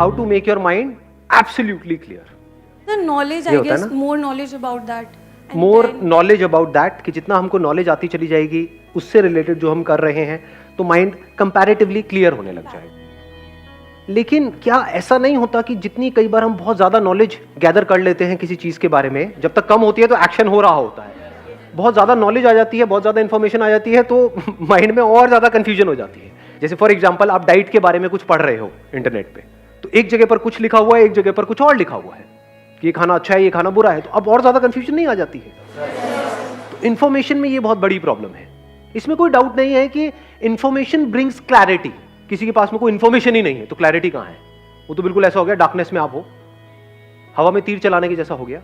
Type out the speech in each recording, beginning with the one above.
how to make your mind absolutely clear. The knowledge, ये I होता है guess, ना? more knowledge about that. And more then- knowledge about that, कि जितना हमको नॉलेज आती चली जाएगी उससे रिलेटेड जो हम कर रहे हैं, तो माइंड कंपैरेटिवली क्लियर होने लग जाएगा. लेकिन क्या ऐसा नहीं होता कि जितनी कई बार हम बहुत ज्यादा नॉलेज गैदर कर लेते हैं किसी चीज के बारे में, जब तक कम होती है तो एक्शन हो रहा होता है. बहुत ज्यादा नॉलेज आ जाती है, बहुत ज्यादा इंफॉर्मेशन आ जाती है, तो माइंड में और ज्यादा कंफ्यूजन हो जाती है. जैसे फॉर एग्जांपल आप डाइट के बारे में कुछ पढ़ रहे हो इंटरनेट पे, तो एक जगह पर कुछ लिखा हुआ है, एक जगह पर कुछ और लिखा हुआ है कि ये खाना अच्छा है, ये खाना बुरा है, तो अब और ज्यादा कंफ्यूजन नहीं आ जाती है. तो इंफॉर्मेशन में ये बहुत बड़ी प्रॉब्लम है. इसमें कोई डाउट नहीं है कि इंफॉर्मेशन ब्रिंग्स क्लैरिटी. किसी के पास में कोई इंफॉर्मेशन ही नहीं है तो क्लैरिटी कहां है? वो तो बिल्कुल ऐसा हो गया डार्कनेस में आप हो, हवा में तीर चलाने के जैसा हो गया.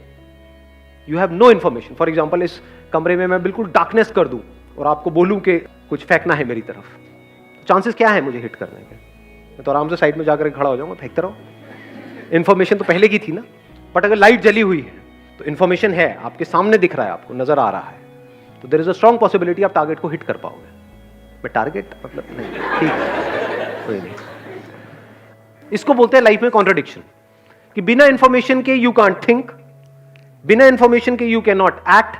You have no information. For example इस कमरे में मैं बिल्कुल डार्कनेस कर दूं और आपको बोलूं कि कुछ फेंकना है मेरी तरफ, चांसेस क्या है मुझे हिट करने के? मैं तो आराम से साइड में जाकर खड़ा हो जाऊंगा, फेंकता रहो. इंफॉर्मेशन तो पहले की थी ना. बट अगर लाइट जली हुई है तो इंफॉर्मेशन है, आपके सामने दिख रहा है, आपको नजर आ रहा है, तो there is a strong possibility आप टारगेट को हिट कर पाओगे. मैं टारगेट मतलब नहीं, ठीक है, कोई नहीं. इसको बोलते हैं लाइफ में कॉन्ट्रडिक्शन, कि बिना इंफॉर्मेशन के यू कांट थिंक, बिना इंफॉर्मेशन के यू कैन नॉट एक्ट,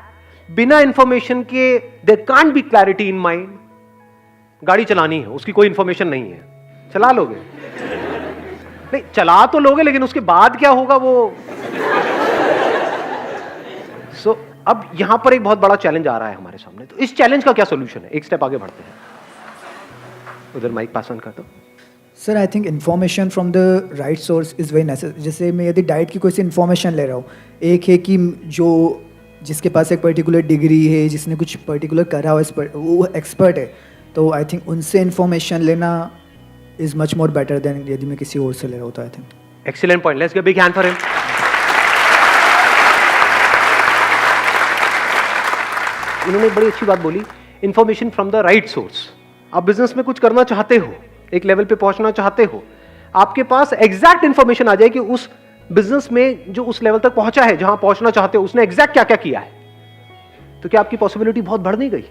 बिना इंफॉर्मेशन के there can't be clarity in mind. गाड़ी चलानी है, उसकी कोई इंफॉर्मेशन नहीं है, चला लोगे? नहीं, चला तो लोगे, लेकिन उसके बाद क्या होगा वो. सो अब यहां पर एक बहुत बड़ा चैलेंज आ रहा है हमारे सामने. तो इस चैलेंज का क्या सोल्यूशन है? एक स्टेप आगे बढ़ते हैं. उधर माइक पास ऑन कर दो. Sir, I think information from the right source is very necessary. जैसे मैं यदि डाइट की कोई सी इन्फॉर्मेशन ले रहा हूँ, एक है कि जो जिसके पास एक पर्टिकुलर डिग्री है, जिसने कुछ पर्टिकुलर करा हो, वो एक्सपर्ट है, तो आई थिंक उनसे इन्फॉर्मेशन लेना is much more better than यदि मैं किसी और से ले रहा होता. I think excellent point. Let's give big hand for him. इन्होंने एक बड़ी अच्छी बात बोली, information from the right source. आप बिजनेस में कुछ करना चाहते हो, एक लेवल पे पहुंचना चाहते हो, आपके पास एग्जैक्ट इंफॉर्मेशन आ जाए कि उस बिजनेस में जो उस लेवल तक पहुंचा है, जहां पहुंचना चाहते हो, उसने एग्जैक्ट क्या क्या किया है, तो क्या आपकी पॉसिबिलिटी बहुत बढ़ नहीं गई?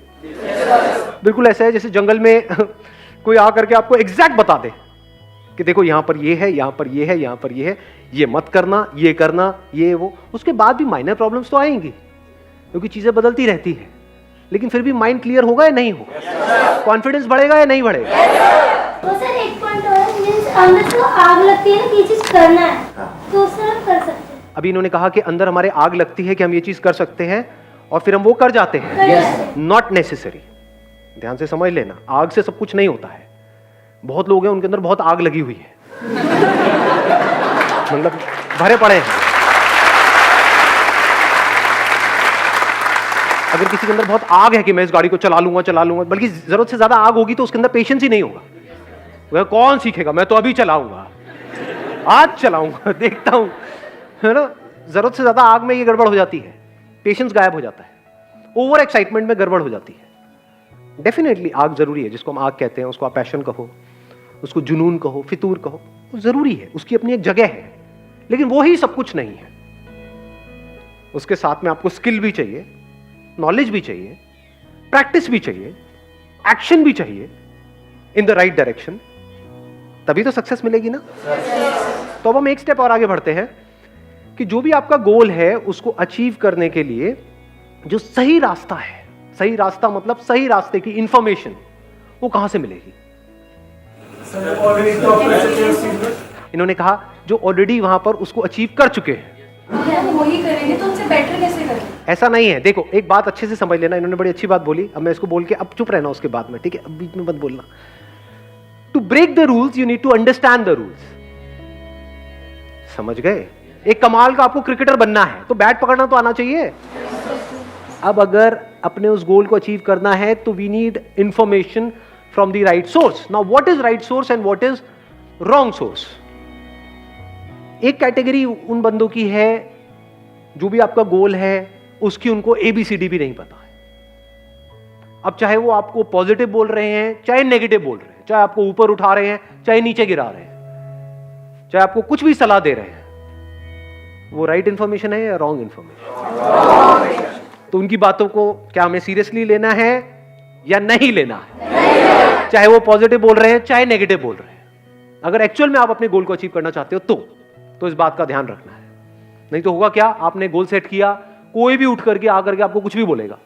बिल्कुल ऐसा है जैसे जंगल में कोई आकर के आपको एग्जैक्ट बता दे कि देखो यहां पर ये है, यहां पर ये है, यहां पर ये है, ये मत करना, ये करना, ये वो. उसके बाद भी माइनर प्रॉब्लम्स तो आएंगी, क्योंकि चीजें बदलती रहती है, लेकिन फिर भी माइंड क्लियर होगा या नहीं होगा? कॉन्फिडेंस बढ़ेगा या नहीं बढ़ेगा? तो सर एक पॉइंट और है, मींस अंदर तो आग लगती है ना कि ये चीज करना है, तो उससे हम कर सकते हैं. अभी इन्होंने कहा कि अंदर हमारे आग लगती है कि हम ये चीज कर सकते हैं, और फिर हम वो कर जाते हैं. Not necessary. ध्यान से समझ लेना, आग से सब कुछ नहीं होता है. बहुत लोग हैं उनके अंदर बहुत आग लगी हुई है, मतलब भरे पड़े हैं. अगर किसी के अंदर बहुत आग है कि मैं इस गाड़ी को चला लूंगा, बल्कि जरूरत से ज्यादा आग होगी तो उसके अंदर पेशेंस ही नहीं होगा. वह कौन सीखेगा, मैं तो अभी चलाऊंगा, आज चलाऊंगा, देखता हूं, है ना. जरूरत से ज्यादा आग में ये गड़बड़ हो जाती है, पेशेंस गायब हो जाता है, ओवर एक्साइटमेंट में गड़बड़ हो जाती है. डेफिनेटली आग जरूरी है, जिसको हम आग कहते हैं, उसको आप पैशन कहो, उसको जुनून कहो, फितूर कहो, वो जरूरी है, उसकी अपनी एक जगह है, लेकिन वो ही सब कुछ नहीं है. उसके साथ में आपको स्किल भी चाहिए, नॉलेज भी चाहिए, प्रैक्टिस भी चाहिए, एक्शन भी चाहिए इन द राइट डायरेक्शन, तभी तो सक्सेस मिलेगी ना. तो अब हम एक स्टेप और आगे बढ़ते हैं कि जो भी आपका गोल है उसको अचीव करने के लिए जो सही रास्ता है, सही रास्ता मतलब सही रास्ते की इंफॉर्मेशन, वो कहां से मिलेगी? इन्होंने कहा जो ऑलरेडी वहां पर उसको अचीव कर चुके हैं. हम वही करेंगे तो उनसे बेटर कैसे करें? ऐसा नहीं है. देखो एक बात अच्छे से समझ लेना, इन्होंने बड़ी अच्छी बात बोली, अब मैं इसको बोल के अब चुप रहना उसके बाद में, ठीक है? अब बीच में मत बोलना. To break the rules you need to understand the rules. समझ गए? एक कमाल का आपको क्रिकेटर बनना है तो बैट पकड़ना तो आना चाहिए. अब अगर अपने उस गोल को अचीव करना है तो we need information from the right source. Now what is right source and what is wrong source? एक कैटेगरी उन बंदों की है जो भी आपका गोल है उसकी उनको ABCD भी नहीं पता है. अब चाहे वो आपको पॉजिटिव बोल रहे हैं, चाहे नेगेटिव बोल रहे हैं, चाहे आपको ऊपर उठा रहे हैं, चाहे नीचे गिरा रहे हैं, चाहे आपको कुछ भी सलाह दे रहे हैं, वो राइट इंफॉर्मेशन है या रॉन्ग इंफॉर्मेशन? तो उनकी बातों को क्या हमें सीरियसली लेना है या नहीं लेना है? चाहे वो पॉजिटिव बोल रहे हैं, चाहे नेगेटिव बोल रहे हैं. अगर एक्चुअल में आप अपने गोल को अचीव करना चाहते हो तो इस बात का ध्यान रखना है। नहीं तो होगा क्या, आपने गोल सेट किया, कोई भी उठ करके आकर के आपको कुछ भी बोलेगा,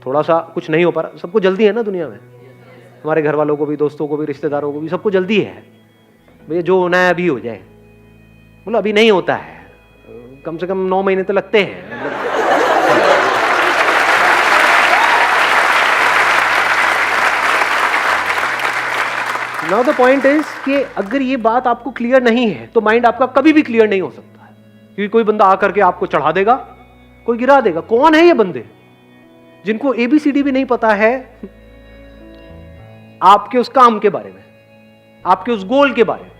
थोड़ा सा कुछ नहीं हो पा रहा। सबको जल्दी है ना दुनिया में, हमारे घर वालों को भी, दोस्तों को भी, रिश्तेदारों को भी, सबको जल्दी है भैया, जो होना है अभी हो जाए। बोलो अभी नहीं होता है, कम से कम 9 महीने तो लगते हैं। नाउ द पॉइंट इज कि अगर ये बात आपको क्लियर नहीं है तो माइंड आपका कभी भी क्लियर नहीं हो सकता है, क्योंकि कोई बंदा आकर के आपको चढ़ा देगा, कोई गिरा देगा। कौन है ये बंदे जिनको ABCD भी नहीं पता है आपके उस काम के बारे में, आपके उस गोल के बारे में?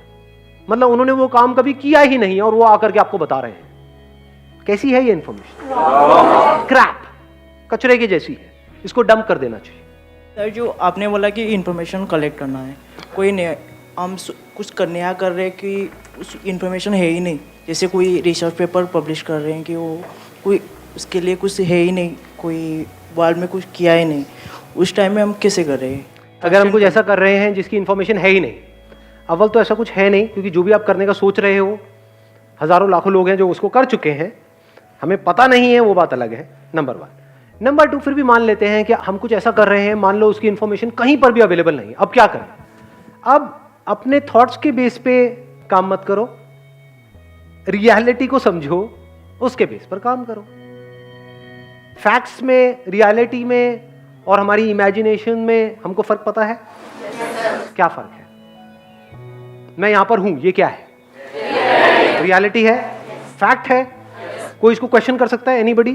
मतलब उन्होंने वो काम कभी किया ही नहीं है और वो आकर के आपको बता रहे हैं। कैसी है ये इंफॉर्मेशन? क्रैप, कचरे की जैसी है, इसको डंप कर देना चाहिए। सर जो आपने बोला कि इंफॉर्मेशन कलेक्ट करना है, कोई नहीं, हम कुछ नया कर रहे हैं कि उस इंफॉर्मेशन है ही नहीं, जैसे कोई रिसर्च पेपर पब्लिश कर रहे हैं कि वो कोई उसके लिए कुछ है ही नहीं, कोई वर्ल्ड में कुछ किया ही नहीं, उस टाइम में हम कैसे कर रहे हैं? अगर हम कुछ ऐसा कर रहे हैं जिसकी इंफॉर्मेशन है ही नहीं, अव्वल तो ऐसा कुछ है नहीं, क्योंकि जो भी आप करने का सोच रहे हो, हजारों लाखों लोग हैं जो उसको कर चुके हैं, हमें पता नहीं है, वो बात अलग है, नंबर 1। नंबर 2, फिर भी मान लेते हैं कि हम कुछ ऐसा कर रहे हैं, मान लो उसकी इंफॉर्मेशन कहीं पर भी अवेलेबल नहीं है, अब क्या करें? अब अपने थॉट्स के बेस पे काम मत करो, रियलिटी को समझो, उसके बेस पर काम करो। फैक्ट्स में, रियलिटी में और हमारी इमेजिनेशन में हमको फर्क पता है? क्या फर्क है? मैं यहां पर हूं, ये क्या है? रियलिटी है, फैक्ट है। कोई इसको क्वेश्चन कर सकता है? एनीबडी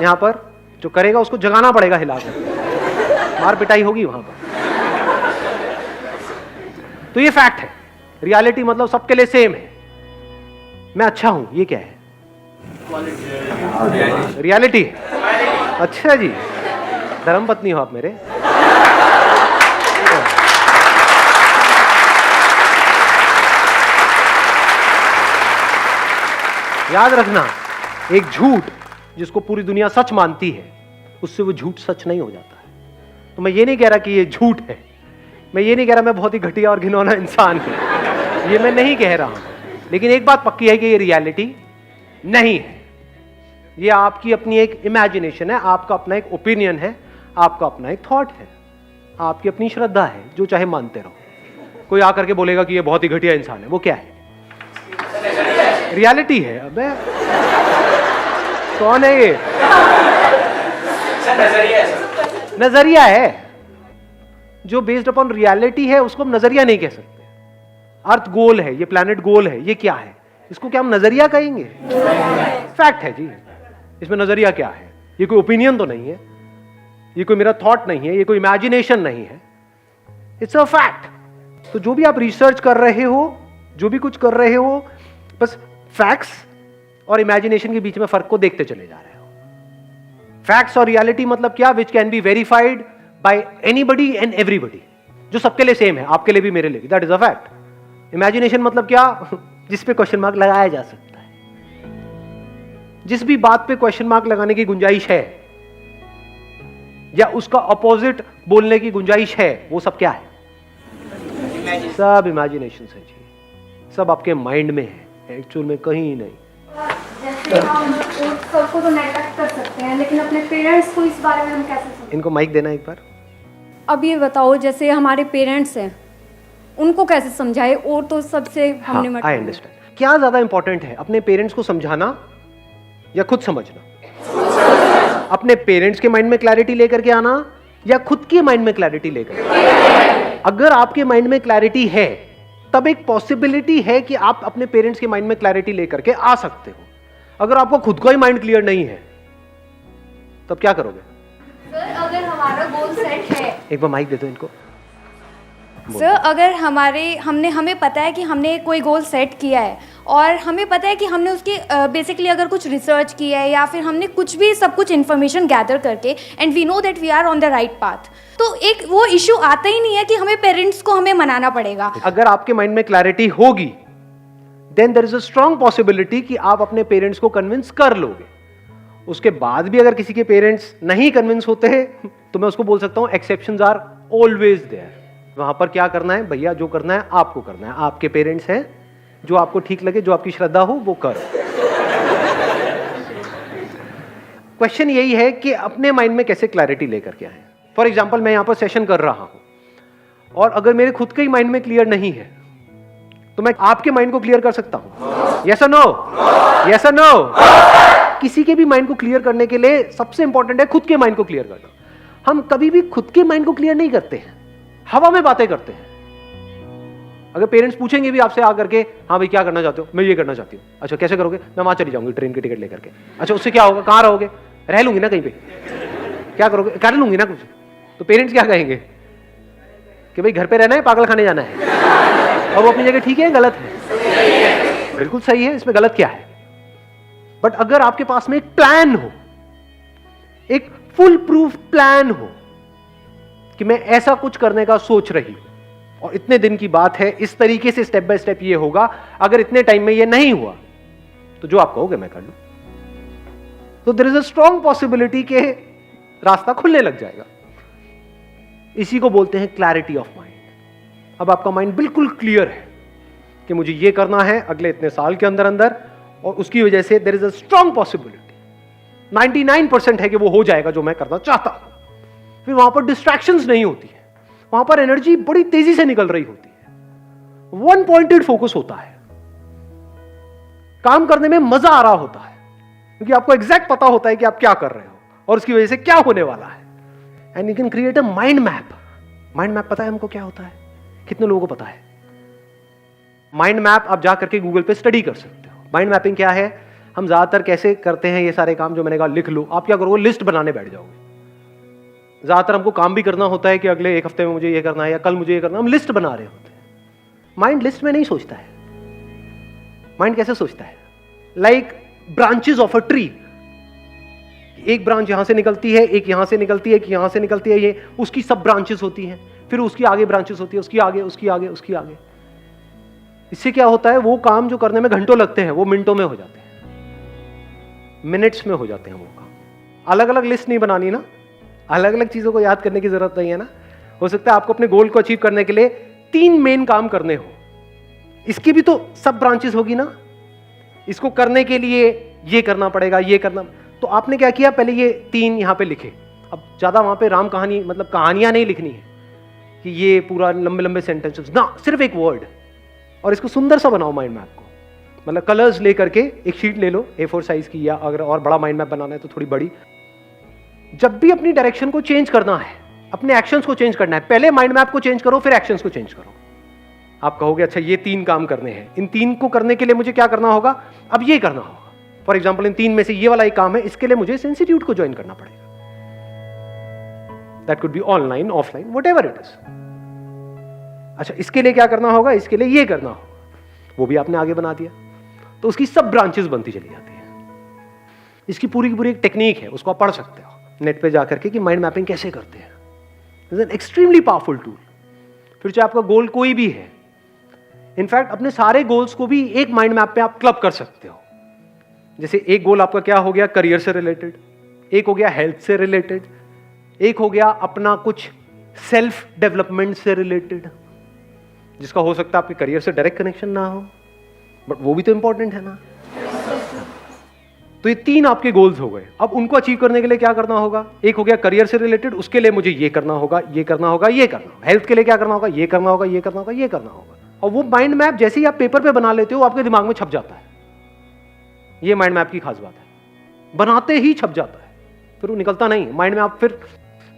यहां पर? जो करेगा उसको जगाना पड़ेगा, हिलाकर, मार पिटाई होगी वहां पर। तो ये फैक्ट है। रियलिटी मतलब सबके लिए सेम है, मैं अच्छा हूं, ये क्या है? रियलिटी। अच्छा जी, धर्मपत्नी हो आप मेरे। याद रखना, एक झूठ जिसको पूरी दुनिया सच मानती है, उससे वो झूठ सच नहीं हो जाता है। तो मैं ये नहीं कह रहा कि ये झूठ है, मैं ये नहीं कह रहा मैं बहुत ही घटिया और घिनौना इंसान हूं, ये मैं नहीं कह रहा हूं, लेकिन एक बात पक्की है कि ये रियलिटी नहीं है। ये आपकी अपनी एक इमेजिनेशन है, आपका अपना एक ओपिनियन है, आपका अपना एक थॉट है, आपकी अपनी श्रद्धा है, जो चाहे मानते रहो। कोई आकर के बोलेगा कि ये बहुत ही घटिया इंसान है, वो क्या है? रियलिटी है। अबे कौन है ये? नजरिया है। जो बेस्ड अपॉन रियलिटी है उसको हम नजरिया नहीं कह सकते। अर्थ गोल है, ये प्लैनेट गोल है, ये क्या है? इसको क्या हम नजरिया कहेंगे? फैक्ट है जी। इसमें नजरिया क्या है? ये कोई ओपिनियन तो नहीं है, ये कोई मेरा थॉट नहीं है, ये कोई इमेजिनेशन नहीं है, इट्स अ फैक्ट। तो जो भी आप रिसर्च कर रहे हो, जो भी कुछ कर रहे हो, बस फैक्ट्स और इमेजिनेशन के बीच में फर्क को देखते चले जा रहे हो। फैक्ट्स और रियलिटी मतलब क्या? Which can be verified bye anybody and everybody, जो सबके लिए सेम है, आपके लिए भी, मेरे लिए भी, that is a fact. Imagination मतलब क्या? जिस पे क्वेश्चन मार्क लगाया जा सकता है। जिस भी बात पे क्वेश्चन मार्क लगाने की गुंजाइश है या उसका ऑपोजिट बोलने की गुंजाइश है, वो सब क्या है? सब इमेजिनेशन है जी, सब आपके माइंड में है, एक्चुअल में कहीं नहीं। जैसे हम सबको तो नेगलेक्ट कर सकते हैं, लेकिन अपने पेरेंट्स को इस बारे में हम कैसे समझें? इनको माइक देना एक बार। अब ये बताओ, जैसे हमारे पेरेंट्स हैं, उनको कैसे समझाए? और तो सबसे हमने आई अंडरस्टैंड। क्या ज्यादा इंपॉर्टेंट है, अपने पेरेंट्स को समझाना या खुद समझना? अपने पेरेंट्स के माइंड में क्लैरिटी लेकर के आना या खुद के माइंड में क्लैरिटी लेकर? अगर आपके माइंड में क्लैरिटी है, तब एक पॉसिबिलिटी है कि आप अपने पेरेंट्स के माइंड में क्लैरिटी लेकर के आ सकते हो। अगर आपको खुद का ही माइंड क्लियर नहीं है, तब क्या करोगे? सर अगर हमारा गोल सेट है, एक बार माइक दे दो इनको। सर अगर हमें पता है कि हमने कोई गोल सेट किया है और हमें पता है कि हमने उसकी बेसिकली अगर कुछ रिसर्च किया है या फिर हमने कुछ भी सब कुछ इन्फॉर्मेशन गैदर करके and we know that we are on the right path, तो एक वो इशू आता ही नहीं है कि हमें पेरेंट्स को हमें मनाना पड़ेगा। अगर आपके माइंड में क्लैरिटी होगी, then there is a strong possibility कि आप अपने पेरेंट्स को कन्विंस कर लोगे। उसके बाद भी अगर किसी के पेरेंट्स नहीं कन्विंस होते हैं, तो मैं उसको बोल सकता हूं एक्सेप्शंस आर ऑलवेज देयर। वहां पर क्या करना है भैया, जो करना है आपको करना है, आपके पेरेंट्स हैं, जो आपको ठीक लगे, जो आपकी श्रद्धा हो वो करो। क्वेश्चन यही है कि अपने माइंड में कैसे क्लैरिटी लेकर के आए। फॉर एग्जाम्पल मैं यहां पर सेशन कर रहा हूं और अगर मेरे खुद के ही माइंड में क्लियर नहीं है तो मैं आपके माइंड को क्लियर कर सकता हूं? यस और नो? यस और नो? किसी के भी माइंड को क्लियर करने के लिए सबसे इंपॉर्टेंट है खुद के माइंड को क्लियर करना। हम कभी भी खुद के माइंड को क्लियर नहीं करते हैं, हवा में बातें करते हैं। अगर पेरेंट्स पूछेंगे भी आपसे आकर के, हाँ भाई क्या करना चाहते हो? मैं ये करना चाहती हूँ। अच्छा कैसे करोगे? मैं वहां चली जाऊंगी ट्रेन की टिकट लेकर के। अच्छा उससे क्या होगा? कहाँ रहोगे? रह लूंगी ना कहीं पे। क्या करोगे? कर लूंगी ना कुछ। तो पेरेंट्स क्या कहेंगे कि भाई घर पे रहना है, पागल खाने जाना है। और वो अपनी जगह ठीक है, गलत है? बिल्कुल सही है, इसमें गलत क्या है? बट अगर आपके पास में एक प्लान हो, एक फुल प्रूफ प्लान हो कि मैं ऐसा कुछ करने का सोच रही हूं और इतने दिन की बात है, इस तरीके से स्टेप बाय स्टेप ये होगा, अगर इतने टाइम में ये नहीं हुआ तो जो आप कहोगे मैं कर लूं, तो there is a strong possibility के रास्ता खुलने लग जाएगा। इसी को बोलते हैं क्लैरिटी ऑफ माइंड। अब आपका माइंड बिल्कुल क्लियर है कि मुझे ये करना है अगले इतने साल के अंदर अंदर, और उसकी वजह से there is a strong possibility, 99% है कि वो हो जाएगा जो मैं करना चाहता हूं। फिर वहां पर डिस्ट्रैक्शंस नहीं होती है, वहां पर एनर्जी बड़ी तेजी से निकल रही होती है, वन पॉइंटेड फोकस होता है, काम करने में मजा आ रहा होता है क्योंकि आपको एग्जैक्ट पता होता है कि आप क्या कर रहे हो और उसकी वजह से क्या होने वाला है। And you can create a mind map. Mind map पता है हमको क्या होता है? कितने लोगों को पता है? माइंड मैप आप जा करके गूगल पे स्टडी कर सकते हो। माइंड मैपिंग क्या है? हम ज्यादातर कैसे करते हैं ये सारे काम, जो मैंने कहा लिख लो। आप क्या करोगे? लिस्ट बनाने बैठ जाओगे। ज्यादातर हमको काम भी करना होता है कि अगले एक हफ्ते में मुझे ये करना है या कल मुझे ये करना है, हम लिस्ट बना रहे होते हैं। माइंड लिस्ट में नहीं सोचता है। माइंड कैसे सोचता है? Like branches of a tree. एक ब्रांच यहां से निकलती है, एक यहां से निकलती है, एक यहां से निकलती है, ये उसकी सब ब्रांचेस होती हैं, फिर उसकी आगे ब्रांचेस होती है, उसकी आगे, उसकी आगे, उसकी आगे। इससे क्या होता है? वो काम जो करने में घंटों लगते हैं वो मिनटों में हो जाते हैं, मिनट्स में हो जाते हैं वो काम। अलग अलग लिस्ट नहीं बनानी ना, अलग अलग चीजों को याद करने की जरूरत नहीं है ना। हो सकता है आपको अपने गोल को अचीव करने के लिए 3 मेन काम करने हो, इसकी भी तो सब ब्रांचेस होगी ना। इसको करने के लिए ये करना पड़ेगा, ये करना। तो आपने क्या किया? पहले ये 3 यहां पे लिखे। अब ज्यादा वहां पे राम कहानी, मतलब कहानियां नहीं लिखनी है कि ये पूरा लंबे लंबे सेंटेंसेस ना, सिर्फ एक वर्ड। और इसको सुंदर सा बनाओ माइंड मैप को। मतलब कलर्स लेकर के एक शीट ले लो A4 साइज की, या अगर और बड़ा माइंड मैप बनाना है तो थोड़ी बड़ी। जब भी अपनी डायरेक्शन को चेंज करना है, अपने एक्शंस को चेंज करना है, पहले माइंड मैप को चेंज करो, फिर एक्शंस को चेंज करो। आप कहोगे अच्छा ये 3 काम करने हैं, इन 3 को करने के लिए मुझे क्या करना होगा? अब ये करना होगा। फॉर एग्जाम्पल इन 3 में से ये वाला एक काम है, इसके लिए मुझे इंस्टीट्यूट को ज्वाइन करना पड़ेगा। That could be online, offline, whatever it is. अच्छा इसके लिए क्या करना होगा? इसके लिए ये करना होगा, वो भी आपने आगे बना दिया। तो उसकी सब ब्रांचेस बनती चली जाती है। इसकी पूरी की पूरी एक टेक्निक है, उसको आप पढ़ सकते हो नेट पे जाकर के कि माइंड मैपिंग कैसे करते हैं। It's an extremely powerful tool. फिर चाहे आपका गोल कोई भी है, इनफैक्ट अपने सारे गोल्स को भी एक माइंड मैप पे आप क्लब कर सकते हो। जैसे एक गोल आपका क्या हो गया? करियर से रिलेटेड, एक हो गया हेल्थ से रिलेटेड, एक हो गया अपना कुछ सेल्फ डेवलपमेंट से रिलेटेड, जिसका हो सकता है आपके करियर से डायरेक्ट कनेक्शन ना हो, बट वो भी तो इंपॉर्टेंट है ना। तो ये 3 आपके गोल्स हो गए। अब उनको अचीव करने के लिए क्या करना होगा? एक हो गया करियर से रिलेटेड, उसके लिए मुझे ये करना होगा, ये करना होगा, ये करना होगा। हेल्थ के लिए क्या करना होगा? ये करना होगा, ये करना होगा, ये करना होगा। और वो माइंड मैप जैसे ही आप पेपर पे बना लेते हो, आपके दिमाग में छप जाता है। ये माइंड मैप की खास बात है, बनाते ही छप जाता है, फिर वो निकलता नहीं माइंड में। आप फिर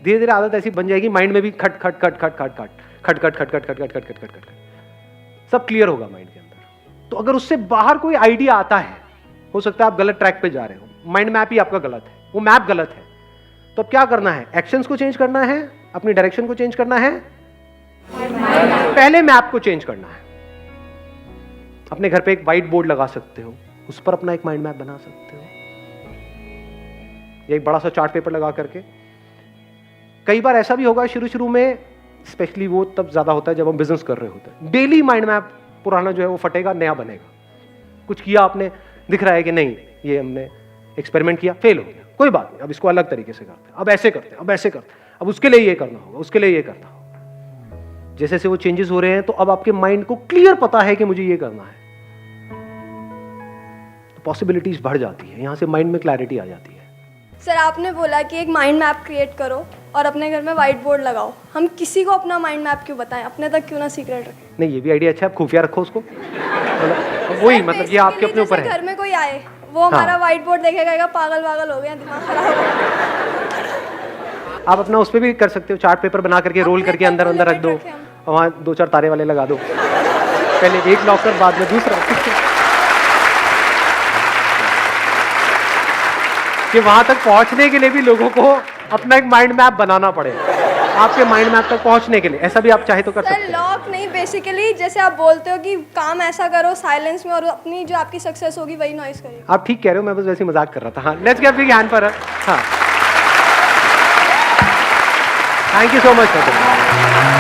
धीरे धीरे आदत ऐसी बन जाएगी, माइंड में भी खट खट खट खट खट खट खट खट खट खट खट खट खट खट खट खट सब क्लियर होगा माइंड के अंदर। तो अगर उससे बाहर कोई आइडिया आता है, हो सकता है आप गलत ट्रैक पे जा रहे हो, माइंड मैप ही आपका गलत है, वो मैप गलत है। तो अब क्या करना है? एक्शंस को चेंज करना है, अपनी डायरेक्शन को चेंज करना है, पहले मैप को चेंज करना है। अपने घर पे एक व्हाइट बोर्ड लगा सकते हो, उस पर अपना एक माइंड मैप बना सकते हो, एक बड़ा सा चार्ट पेपर लगा करके। कई बार ऐसा भी होगा शुरू शुरू में, स्पेशली वो तब ज्यादा होता है जब हम बिजनेस कर रहे होते हैं, डेली माइंड मैप पुराना जो है वो फटेगा, नया बनेगा। कुछ किया आपने, दिख रहा है कि नहीं ये हमने एक्सपेरिमेंट किया, फेल हो गया, कोई बात नहीं, अब इसको अलग तरीके से करते हैं, अब ऐसे करते हैं, अब ऐसे करते हैं, अब उसके लिए ये करना होगा, उसके लिए ये करना होगा। जैसे जैसे वो चेंजेस हो रहे हैं तो अब आपके माइंड को क्लियर पता है कि मुझे ये करना है, तो पॉसिबिलिटीज बढ़ जाती है, यहां से माइंड में क्लैरिटी आ जाती है। सर आपने बोला कि एक माइंड मैप क्रिएट करो और अपने घर में वाइट बोर्ड लगाओ, हम किसी को अपना माइंड मैप क्यों बताएं, अपने तक क्यों ना सीक्रेट रखें? नहीं, ये भी आइडिया अच्छा है, आप खुफिया रखो उसको। मतलब वही, मतलब ये आपके अपने ऊपर है। घर में कोई आए वो हमारा वाइट बोर्ड देखेगा, कहेगा पागल पागल हो गया, दिमाग खराब हो गया। आप अपना उस पर भी कर सकते हो, चार्ट पेपर बना करके रोल करके अंदर अंदर रख दो, और वहाँ 2-4 तारे वाले लगा दो, पहले एक लॉकर बाद में दूसरा, कि वहां तक पहुंचने के लिए भी लोगों को अपना एक माइंड मैप बनाना पड़े, आपके माइंड मैप तक पहुंचने के लिए। ऐसा भी आप चाहे तो कर सकते सर हैं। लॉक नहीं, बेसिकली जैसे आप बोलते हो कि काम ऐसा करो साइलेंस में और अपनी जो आपकी सक्सेस होगी वही नॉइस करेगी। आप ठीक कह रहे हो, मैं बस वैसे ही मजाक कर रहा था। हाँ, let's give big hand for her. हाँ, थैंक यू सो मच।